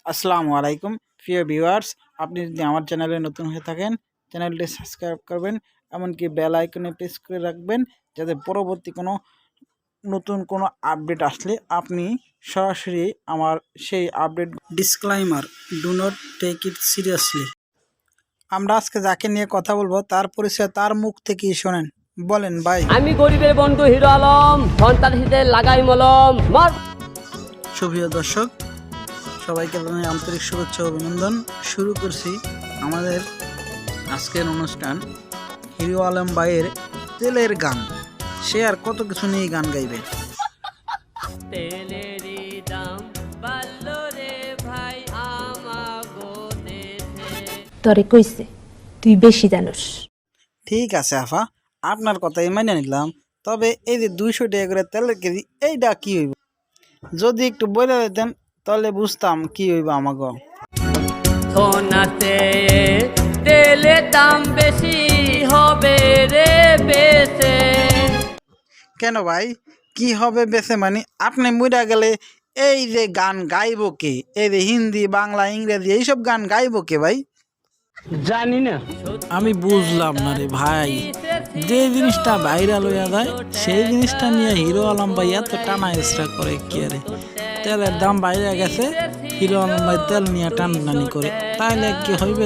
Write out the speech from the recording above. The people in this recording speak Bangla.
আসসালামু আলাইকুম প্রিয় ভিউয়ার্স, আপনি যদি আমার চ্যানেলে নতুন হয়ে থাকেন চ্যানেলটি সাবস্ক্রাইব করবেন, এমনকি বেল আইকনে প্রেস করে রাখবেন যাতে পরবর্তী নতুন কোনো আপডেট আসলে আপনি সরাসরি আমার সেই update. Disclaimer, do not take it seriously. আমরা আজকে যাকে নিয়ে কথা বলবো তার পরিচয় তার মুখ থেকেই শোনেন। বলেন ভাই। আমি গরিবের বন্ধু হিরো আলম, সন্ত্রাসীদের লাগাই মলম। সুপ্রিয় দর্শক, সবাইকে জানাই আন্তরিক শুভেচ্ছা ও অভিনন্দন। শুরু করছি আমাদের আজকের অনুষ্ঠান। হিরো আলম ভাইয়ের তেলের গান, সে আর কত কিছু নিয়ে গান গাইবে। তেলেরই দাম বাড়লো রে ভাই আমাগো দেশে। তরে কইছে তুই বেশি জানোস। ঠিক আছে আফা, আপনার কথাই মেনে নিলাম, তবে এই যে 200 টাকা করে তেলের কেজি, এইটা কি হইব? যদি একটু বলে দিতেন তাহলে বুঝতাম কি হইব আমাকে। সোনাতে তেলের দাম বেশি হবে রে বেশে। কেন ভাই, কি হবে বেছে? মানে আপনি মইরা গেলে এই যে গান গাইব কে? এই যে হিন্দি, বাংলা, ইংরেজি এইসব গান গাইব কে ভাই? জানি না। আমি বুঝলাম না রে ভাই, যে জিনিসটা ভাইরাল হইয়া যায় সেই জিনিসটা নিয়ে হিরো আলম ভাই এত টানা এসরা করে কি আরে? তেলের দাম বাইরে গেছে, হিরো আলম ভাই তেল নিয়ে টানাটানি করে, তাইলে কি হইবে?